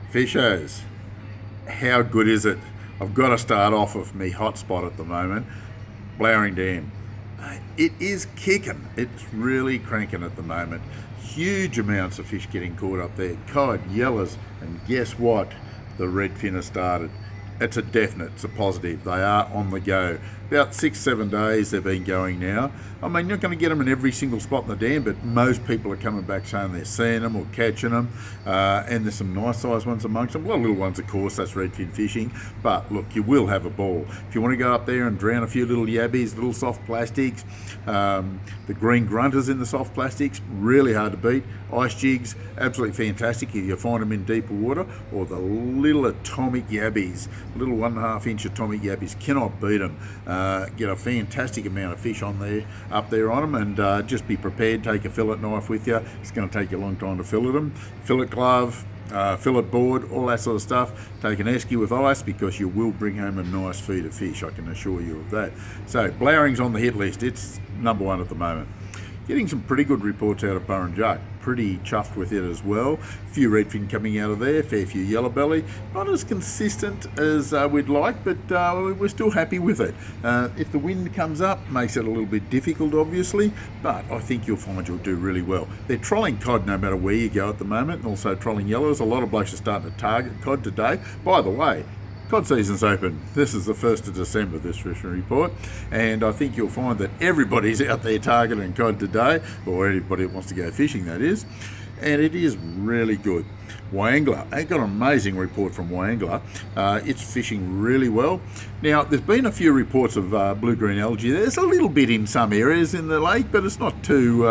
Fishers, how good is it? I've got to start off with me hotspot at the moment, Blowering Dam. It is kicking. It's really cranking at the moment. Huge amounts of fish getting caught up there. Cod, yellers, and guess what? The redfin has started. It's a definite, it's a positive. They are on the go. About 6-7 days they've been going now. I mean, you're not going to get them in every single spot in the dam, but most people are coming back saying they're seeing them or catching them. And there's some nice sized ones amongst them. A lot of little ones, of course, that's redfin fishing. But look, you will have a ball. If you want to go up there and drown a few little yabbies, little soft plastics, the green grunters in the soft plastics, really hard to beat. Ice jigs, absolutely fantastic if you find them in deeper water, or the little atomic yabbies, little 1.5 inch atomic yabbies, cannot beat them. Get a fantastic amount of fish on there, up there on them, and just be prepared. Take a fillet knife with you. It's going to take you a long time to fillet them. Fillet glove, fillet board, all that sort of stuff. Take an esky with ice, because you will bring home a nice feed of fish, I can assure you of that. So Blowering's on the hit list. It's number one at the moment. Getting some pretty good reports out of Burrinjuck. Pretty chuffed with it as well. A few redfin coming out of there, fair few yellow belly. Not as consistent as we'd like, but we're still happy with it. If the wind comes up, makes it a little bit difficult, obviously, but I think you'll find you'll do really well. They're trolling cod no matter where you go at the moment, and also trolling yellows. A lot of blokes are starting to target cod today. By the way, cod season's open. This is the 1st of December, this fishing report, and I think you'll find that everybody's out there targeting cod today, or anybody that wants to go fishing, that is, and it is really good. Wagga, I got an amazing report from Wagga. It's fishing really well. Now, there's been a few reports of blue-green algae. There's a little bit in some areas in the lake, but it's not too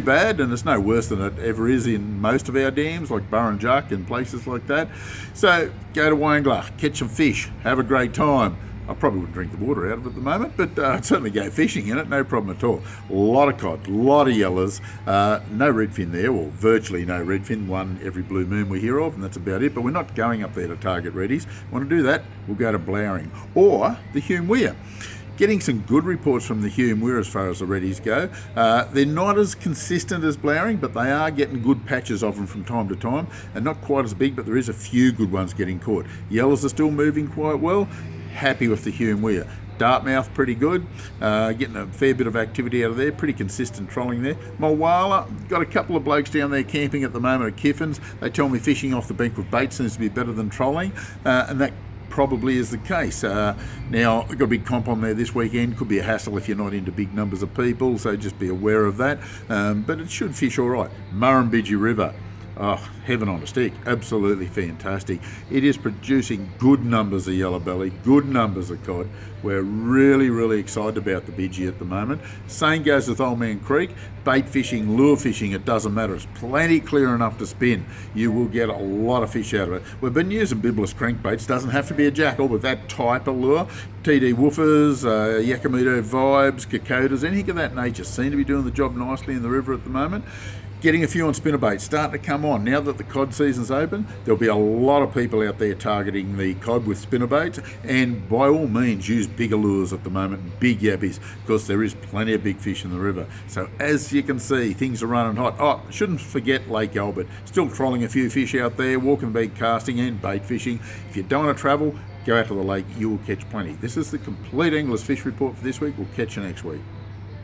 bad, and it's no worse than it ever is in most of our dams, like Burrinjuck and places like that. So go to Wagga, catch some fish, have a great time. I probably wouldn't drink the water out of it at the moment, but I'd certainly go fishing in it, no problem at all. A lot of cod, a lot of yellers, no redfin there, or virtually no redfin, one every blue moon we hear of, and that's about it. But we're not going up there to target reddies. Want to do that, we'll go to Blowering, or the Hume Weir. Getting some good reports from the Hume Weir as far as the reddies go. They're not as consistent as Blowering, but they are getting good patches of them from time to time, and not quite as big, but there is a few good ones getting caught. Yellers are still moving quite well. Happy with the Hume Weir. Dartmouth, pretty good. Getting a fair bit of activity out of there. Pretty consistent trolling there. Mulwala, got a couple of blokes down there camping at the moment at Kiffins. They tell me fishing off the bank with bait seems to be better than trolling, and that probably is the case. Now, I've got a big comp on there this weekend. Could be a hassle if you're not into big numbers of people, so just be aware of that. But it should fish all right. Murrumbidgee River. Oh, heaven on a stick. Absolutely fantastic. It is producing good numbers of yellow belly, good numbers of cod. We're really, really excited about the Bidgie at the moment. Same goes with Old Man Creek. Bait fishing, lure fishing, it doesn't matter. It's plenty clear enough to spin. You will get a lot of fish out of it. We've been using Bibulus crankbaits. Doesn't have to be a jackal, but that type of lure. TD woofers, Yakimuto vibes, Kokodas, anything of that nature seem to be doing the job nicely in the river at the moment. Getting a few on spinnerbaits, starting to come on. Now that the cod season's open, there'll be a lot of people out there targeting the cod with spinnerbaits, and by all means use bigger lures at the moment, big yabbies, because there is plenty of big fish in the river. So as you can see, things are running hot. Oh, shouldn't forget Lake Albert. Still trolling a few fish out there, walking the beach, casting and bait fishing. If you don't want to travel, go out to the lake, you will catch plenty. This is the Compleat Anglers Fish Report for this week. We'll catch you next week.